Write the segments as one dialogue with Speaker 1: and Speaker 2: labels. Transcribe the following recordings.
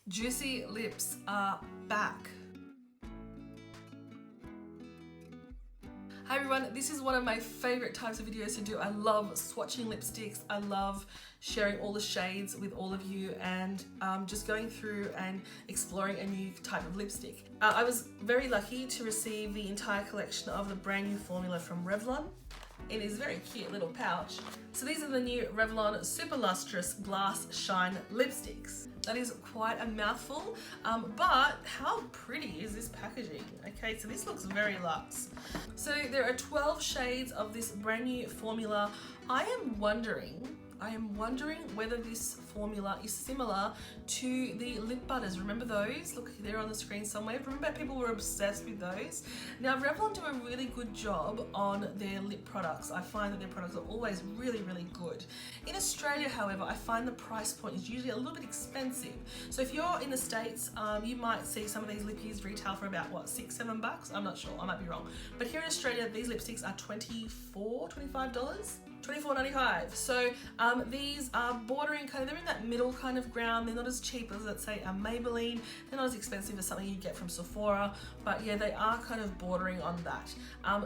Speaker 1: Juicy lips are back. Hi everyone, this is one of my favorite types of videos to do. I love swatching lipsticks. I love sharing all the shades with all of you and just going through and exploring a new type of lipstick. I was very lucky to receive the entire collection of the brand new formula from Revlon in this very cute little pouch. So these are the new Revlon Super Lustrous Glass Shine Lipsticks. That is quite a mouthful, but how pretty is this packaging? Okay, so this looks very luxe. So there are 12 shades of this brand new formula. I am wondering whether this formula is similar to the lip butters. Remember those? Look, they're on the screen somewhere. Remember people were obsessed with those? Now Revlon do a really good job on their lip products. I find that their products are always really, really good. In Australia, however, I find the price point is usually a little bit expensive. So if you're in the States, you might see some of these lippies retail for about, what, $6, $7? I'm not sure, I might be wrong. But here in Australia, these lipsticks are $25. $24.95. So these are bordering kind of, they're in that middle kind of ground. They're not as cheap as, let's say, a Maybelline. They're not as expensive as something you get from Sephora, but yeah, they are kind of bordering on that.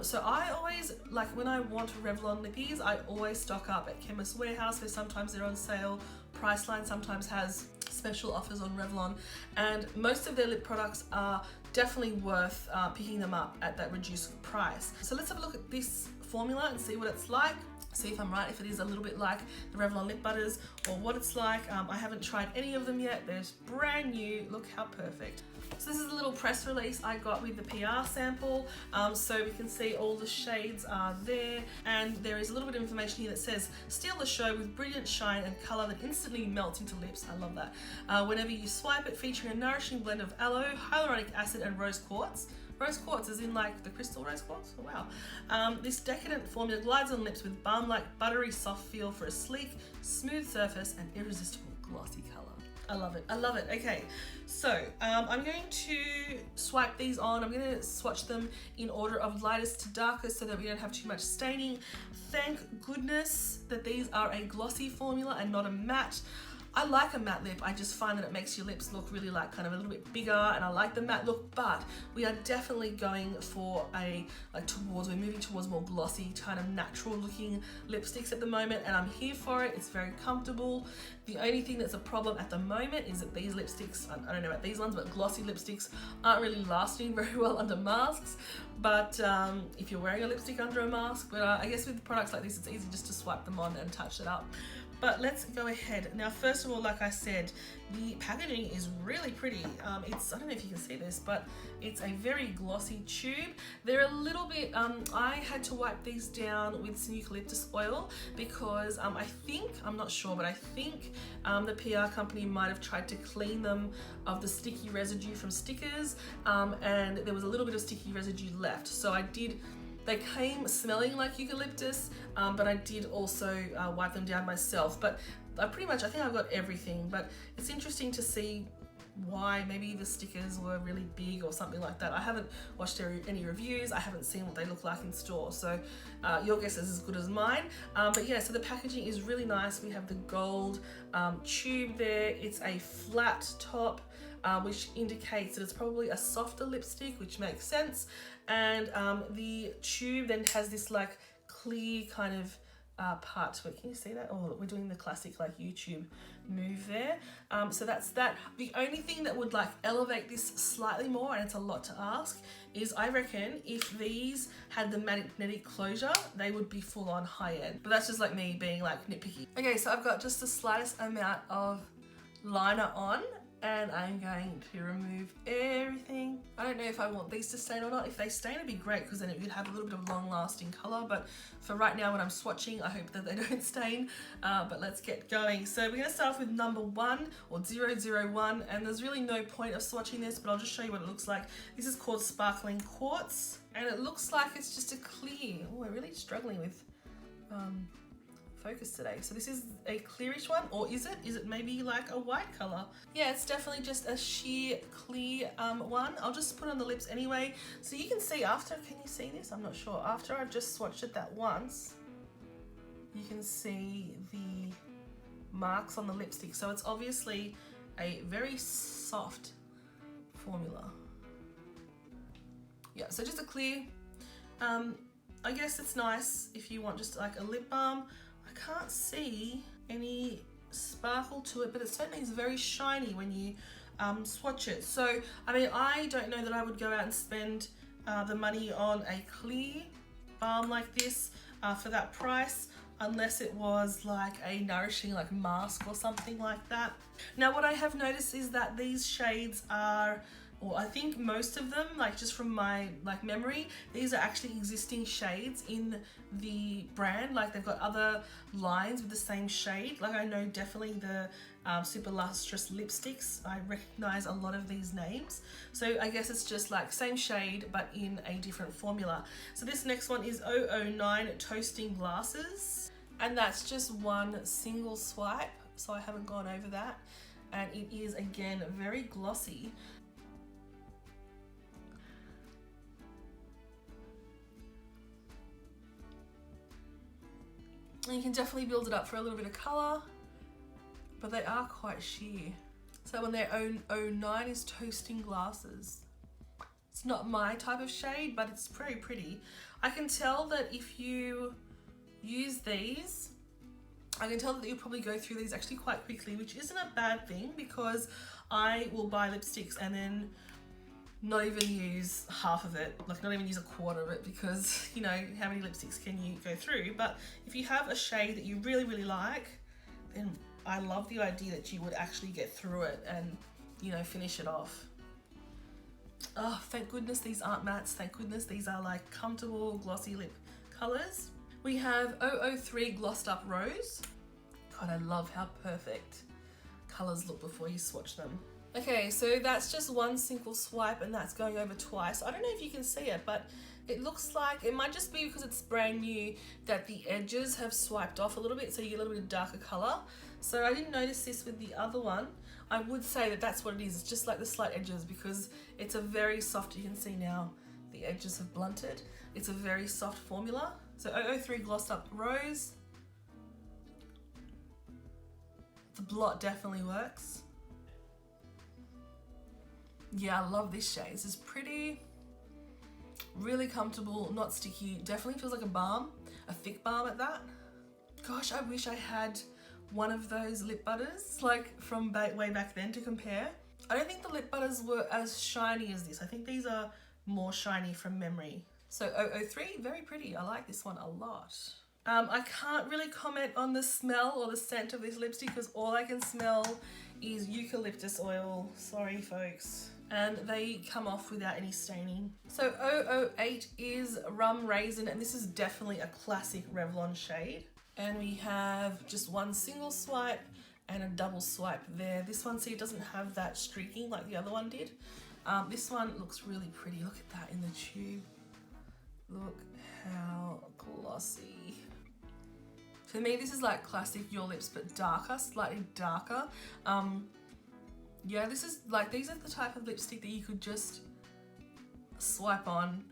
Speaker 1: So I always, like when I want Revlon lippies, I always stock up at Chemist Warehouse, where sometimes they're on sale. Priceline sometimes has special offers on Revlon, and most of their lip products are definitely worth picking them up at that reduced price. So let's have a look at this formula and see what it's like. See if I'm right, if it is a little bit like the Revlon lip butters or what it's like. I haven't tried any of them yet. They're brand new. Look how perfect. So this is a little press release I got with the PR sample. So we can see all the shades are there, and there is a little bit of information here that says, steal the show with brilliant shine and color that instantly melts into lips. I love that. Whenever you swipe it, featuring a nourishing blend of aloe, hyaluronic acid and rose quartz. Rose quartz is in like the crystal rose quartz? Oh, wow. This decadent formula glides on lips with balm-like buttery soft feel for a sleek, smooth surface and irresistible glossy color. I love it. I love it. Okay, so I'm going to swipe these on. I'm going to swatch them in order of lightest to darkest so that we don't have too much staining. Thank goodness that these are a glossy formula and not a matte. I like a matte lip. I just find that it makes your lips look really like kind of a little bit bigger, and I like the matte look, but we are definitely going for we're moving towards more glossy, kind of natural looking lipsticks at the moment, and I'm here for it. It's very comfortable. The only thing that's a problem at the moment is that these lipsticks, I don't know about these ones, but glossy lipsticks aren't really lasting very well under masks. But if you're wearing a lipstick under a mask, but I guess with products like this, it's easy just to swipe them on and touch it up. But let's go ahead. Now, first of all, like I said, the packaging is really pretty. I don't know if you can see this, but it's a very glossy tube. They're a little bit, I had to wipe these down with some eucalyptus oil because I'm not sure, but I think the PR company might have tried to clean them of the sticky residue from stickers, and there was a little bit of sticky residue left. So they came smelling like eucalyptus, but I did also wipe them down myself. But I think I've got everything, but it's interesting to see why maybe the stickers were really big or something like that. I haven't watched any reviews. I haven't seen what they look like in store. So your guess is as good as mine. But yeah, so the packaging is really nice. We have the gold tube there. It's a flat top, which indicates that it's probably a softer lipstick, which makes sense. And the tube then has this like clear kind of part to it. Can you see that? Oh, we're doing the classic like YouTube move there. So that's that. The only thing that would like elevate this slightly more, and it's a lot to ask, is I reckon if these had the magnetic closure, they would be full on high end. But that's just like me being like nitpicky. Okay, so I've got just the slightest amount of liner on, and I'm going to remove everything. I don't know if I want these to stain or not. If they stain, it'd be great because then it would have a little bit of long lasting color, but for right now when I'm swatching, I hope that they don't stain, but let's get going. So we're gonna start off with number 1 or 001, and there's really no point of swatching this, but I'll just show you what it looks like. This is called Sparkling Quartz, and it looks like it's just a clear. Oh, we're really struggling with focus today. So this is a clearish one, or is it maybe like a white color? Yeah, it's definitely just a sheer clear one. I'll just put it on the lips anyway. So you can see after, can you see this? I'm not sure. After I've just swatched it that once, you can see the marks on the lipstick. So it's obviously a very soft formula. Yeah, so just a clear. I guess it's nice if you want just like a lip balm. I can't see any sparkle to it, but it certainly is very shiny when you swatch it. So, I mean, I don't know that I would go out and spend the money on a clear balm like this for that price, unless it was like a nourishing like mask or something like that. Now, what I have noticed is that these shades are, or I think most of them, like just from my like memory, these are actually existing shades in the brand. Like they've got other lines with the same shade. Like I know definitely the Super Lustrous lipsticks, I recognize a lot of these names. So I guess it's just like same shade but in a different formula. So this next one is 009 Toasting Glasses, and that's just one single swipe, so I haven't gone over that. And it is again very glossy. And you can definitely build it up for a little bit of colour, but they are quite sheer. So when their 009 is Toasting Glasses. It's not my type of shade, but it's very pretty. I can tell that if you use these, I can tell that you'll probably go through these actually quite quickly, which isn't a bad thing because I will buy lipsticks and then not even use half of it, like not even use a quarter of it, because you know, how many lipsticks can you go through? But if you have a shade that you really, really like, then I love the idea that you would actually get through it and, you know, finish it off. Oh, thank goodness these aren't mattes. Thank goodness these are like comfortable glossy lip colors. We have 003 Glossed Up Rose. God, I love how perfect colors look before you swatch them. Okay, so that's just one single swipe and that's going over twice. I don't know if you can see it, but it looks like, it might just be because it's brand new, that the edges have swiped off a little bit, so you get a little bit of darker color. So I didn't notice this with the other one. I would say that that's what it is. It's just like the slight edges, because it's a very soft, you can see now the edges have blunted. It's a very soft formula. So 003 Glossed Up Rose. The blot definitely works. Yeah, I love this shade. This is pretty, really comfortable, not sticky. Definitely feels like a balm, a thick balm at that. Gosh, I wish I had one of those lip butters, like from way back then, to compare. I don't think the lip butters were as shiny as this. I think these are more shiny from memory. So 003, very pretty. I like this one a lot. I can't really comment on the smell or the scent of this lipstick because all I can smell is eucalyptus oil. Sorry, folks. And they come off without any staining. So 008 is Rum Raisin, and this is definitely a classic Revlon shade. And we have just one single swipe and a double swipe there. This one, see, it doesn't have that streaking like the other one did. This one looks really pretty. Look at that in the tube. Look how glossy. For me, this is like classic Your Lips, but darker, slightly darker. Yeah, this is like, these are the type of lipstick that you could just swipe on.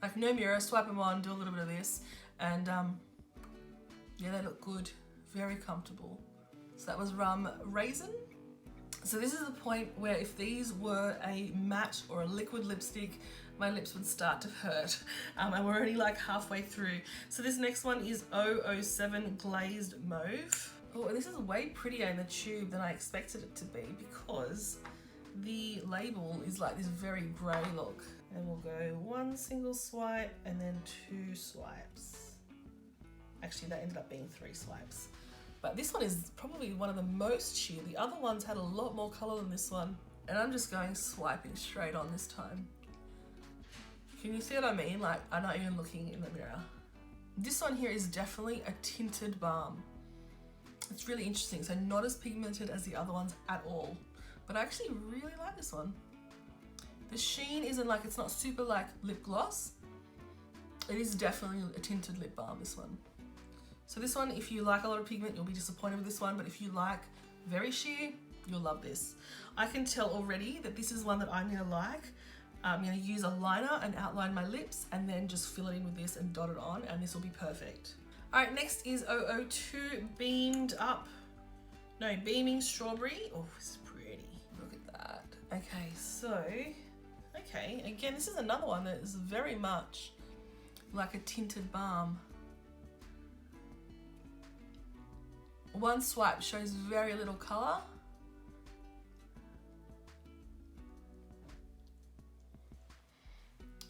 Speaker 1: Like no mirror, swipe them on, do a little bit of this, and yeah, they look good, very comfortable. So that was Rum Raisin. So this is the point where if these were a matte or a liquid lipstick, my lips would start to hurt. And we're already like halfway through. So this next one is 007 Glazed Mauve. Oh, and this is way prettier in the tube than I expected it to be, because the label is like this very grey look. And we'll go one single swipe and then two swipes. Actually, that ended up being three swipes. But this one is probably one of the most sheer. The other ones had a lot more colour than this one. And I'm just going swiping straight on this time. Can you see what I mean? Like, I'm not even looking in the mirror. This one here is definitely a tinted balm. It's really interesting. So not as pigmented as the other ones at all. But I actually really like this one. The sheen isn't like, it's not super like lip gloss. It is definitely a tinted lip balm, this one. So this one, if you like a lot of pigment, you'll be disappointed with this one. But if you like very sheer, you'll love this. I can tell already that this is one that I'm gonna like. I'm gonna use a liner and outline my lips and then just fill it in with this and dot it on, and this will be perfect. All right, next is 002 Beaming Strawberry. Oh, it's pretty. So, okay, again, this is another one that is very much like a tinted balm. One swipe shows very little colour.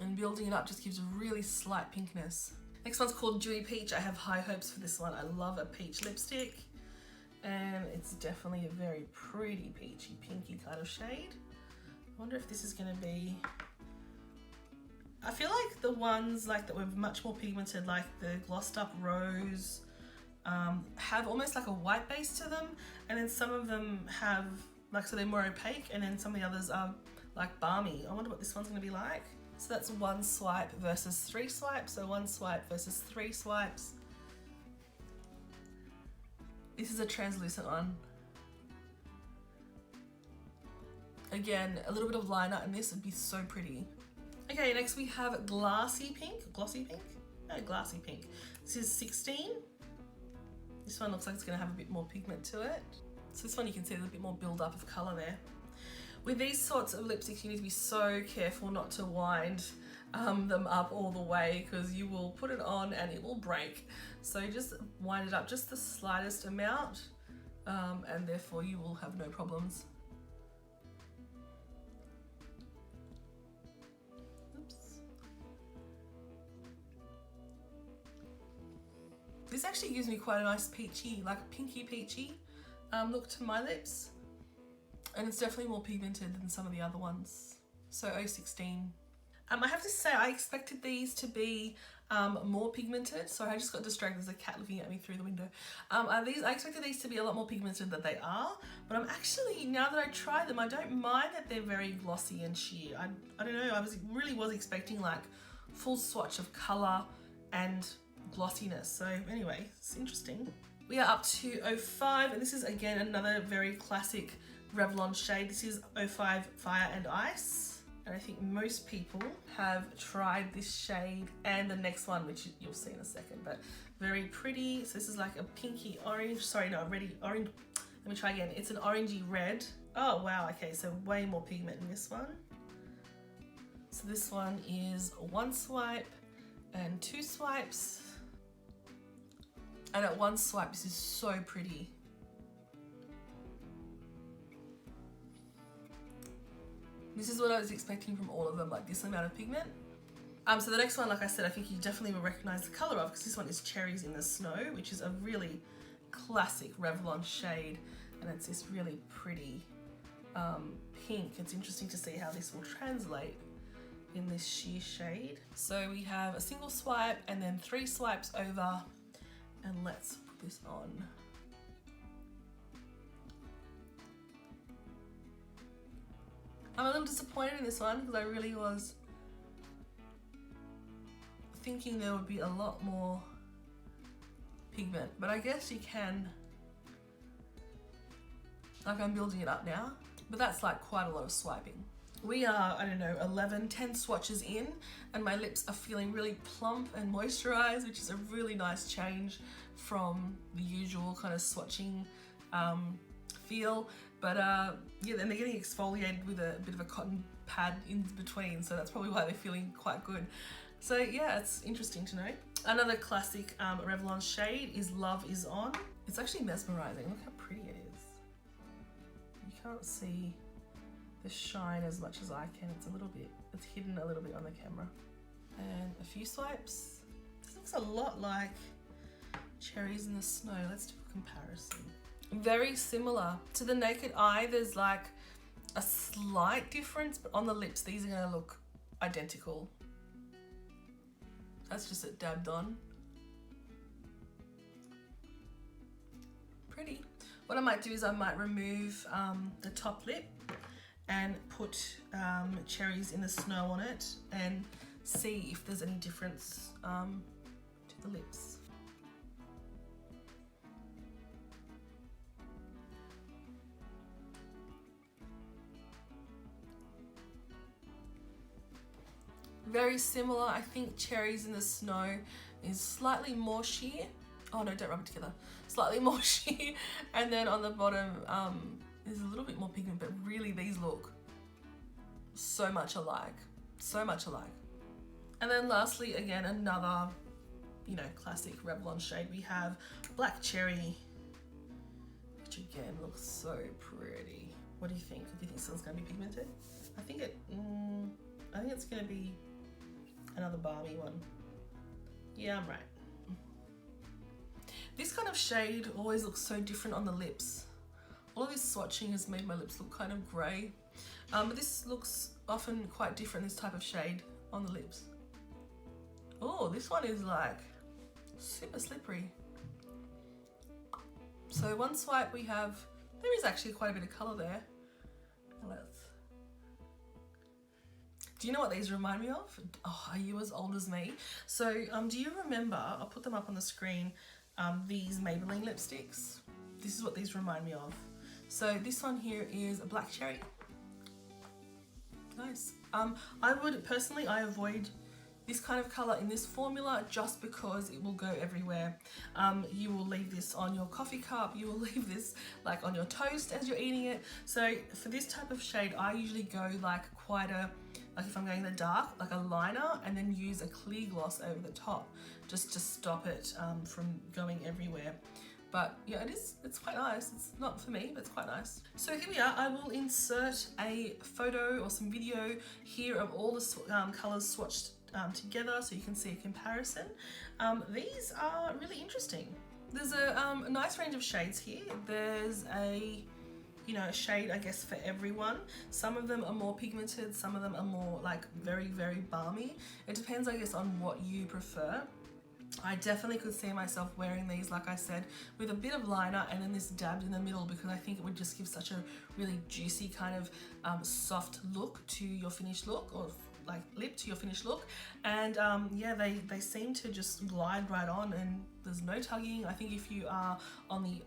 Speaker 1: And building it up just gives a really slight pinkness. Next one's called Dewy Peach. I have high hopes for this one. I love a peach lipstick. And it's definitely a very pretty peachy, pinky kind of shade. I wonder if this is gonna be... I feel like the ones like that were much more pigmented, like the glossed up rose, have almost like a white base to them, and then some of them have like, so they're more opaque, and then some of the others are like balmy. I wonder what this one's gonna be like. So that's one swipe versus three swipes. So one swipe versus three swipes. This is a translucent one. Again, a little bit of liner, and this would be so pretty. Okay, next we have Glassy Pink. Glossy Pink? No, Glassy Pink. This is 16. This one looks like it's gonna have a bit more pigment to it. So this one you can see there's a bit more build up of color there. With these sorts of lipsticks, you need to be so careful not to wind them up all the way, because you will put it on and it will break. So just wind it up just the slightest amount, and therefore you will have no problems. This actually gives me quite a nice peachy, like a pinky peachy look to my lips. And it's definitely more pigmented than some of the other ones. So 016. I have to say, I expected these to be more pigmented. So I just got distracted. There's a cat looking at me through the window. I expected these to be a lot more pigmented than they are. But I'm actually, now that I try them, I don't mind that they're very glossy and sheer. I don't know, I really was expecting like full swatch of color and glossiness. So anyway, it's interesting. We are up to 05, and this is again another very classic Revlon shade. This is 05 Fire and Ice, and I think most people have tried this shade and the next one, which you'll see in a second, but very pretty. So this is like a pinky orange, sorry, no, reddy orange. Let me try again. It's an orangey red. Oh wow, okay, so way more pigment in this one. So this one is one swipe and two swipes. And at one swipe, this is so pretty. This is what I was expecting from all of them, like this amount of pigment. So the next one, like I said, I think you definitely will recognize the color of, because this one is Cherries in the Snow, which is a really classic Revlon shade. And it's this really pretty pink. It's interesting to see how this will translate in this sheer shade. So we have a single swipe and then three swipes over. And let's put this on. I'm a little disappointed in this one, because I really was thinking there would be a lot more pigment, but I guess you can, like I'm building it up now, but that's like quite a lot of swiping. We are, I don't know, 10 swatches in, and my lips are feeling really plump and moisturized, which is a really nice change from the usual kind of swatching feel. But yeah, and they're getting exfoliated with a bit of a cotton pad in between, so that's probably why they're feeling quite good. So yeah, it's interesting to know. Another classic Revlon shade is Love Is On. It's actually mesmerizing. Look how pretty it is. You can't see the shine as much as I can. It's hidden a little bit on the camera. And a few swipes. This looks a lot like Cherries in the Snow. Let's do a comparison. Very similar. To the naked eye, there's like a slight difference, but on the lips, these are gonna look identical. That's just it dabbed on. Pretty. What I might do is I might remove the top lip and put Cherries in the Snow on it and see if there's any difference to the lips. Very similar. I think Cherries in the Snow is slightly more sheer. Oh no, don't rub it together. Slightly more sheer. And then on the bottom is a little bit more pigment, but really these look so much alike, so much alike. And then lastly, again, another, you know, classic Revlon shade. We have Black Cherry, which again looks so pretty. What do you think? Do you think this one's going to be pigmented? I think it's going to be another balmy one. Yeah, I'm right. This kind of shade always looks so different on the lips. All of this swatching has made my lips look kind of grey, but this looks often quite different, this type of shade on the lips. Oh, this one is like super slippery. So one swipe we have, there is actually quite a bit of colour there. Do you know what these remind me of? Oh, are you as old as me? So do you remember, I'll put them up on the screen, these Maybelline lipsticks? This is what these remind me of. So this one here is a Black Cherry. Nice. I would personally, I avoid this kind of colour in this formula just because it will go everywhere. You will leave this on your coffee cup, you will leave this like on your toast as you're eating it. So for this type of shade, I usually go like quite a, like if I'm going in the dark, like a liner, and then use a clear gloss over the top just to stop it from going everywhere. But yeah, it's quite nice. It's not for me, but it's quite nice. So here we are. I will insert a photo or some video here of all the colours swatched together so you can see a comparison. These are really interesting. There's a nice range of shades here. There's a, you know, a shade, I guess, for everyone. Some of them are more pigmented, some of them are more like very, very balmy. It depends, I guess, on what you prefer. I definitely could see myself wearing these, like I said, with a bit of liner and then this dabbed in the middle, because I think it would just give such a really juicy kind of soft look to your finished look, or like lip to your finished look. And yeah, they seem to just glide right on, and there's no tugging. I think if you are on the,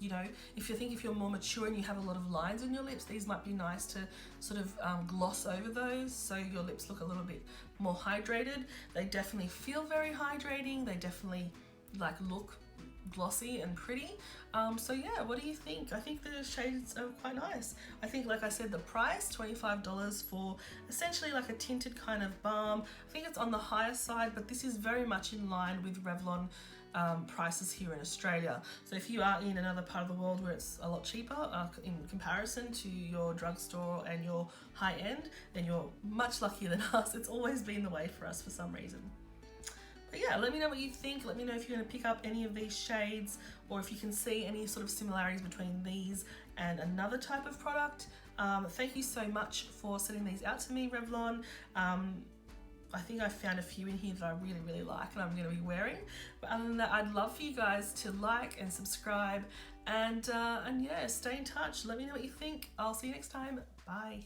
Speaker 1: you know, if you're more mature and you have a lot of lines on your lips, these might be nice to sort of gloss over those so your lips look a little bit more hydrated. They definitely feel very hydrating. They definitely like look glossy and pretty. So yeah, what do you think? I think the shades are quite nice. I think, like I said, the price, $25 for essentially like a tinted kind of balm. I think it's on the higher side, but this is very much in line with Revlon prices here in Australia. So if you are in another part of the world where it's a lot cheaper in comparison to your drugstore and your high end, then you're much luckier than us. It's always been the way for us for some reason. But yeah, let me know what you think. Let me know if you're going to pick up any of these shades, or if you can see any sort of similarities between these and another type of product. Thank you so much for sending these out to me, Revlon. I think I found a few in here that I really, really like and I'm going to be wearing. But other than that, I'd love for you guys to like and subscribe, and yeah, stay in touch. Let me know what you think. I'll see you next time. Bye.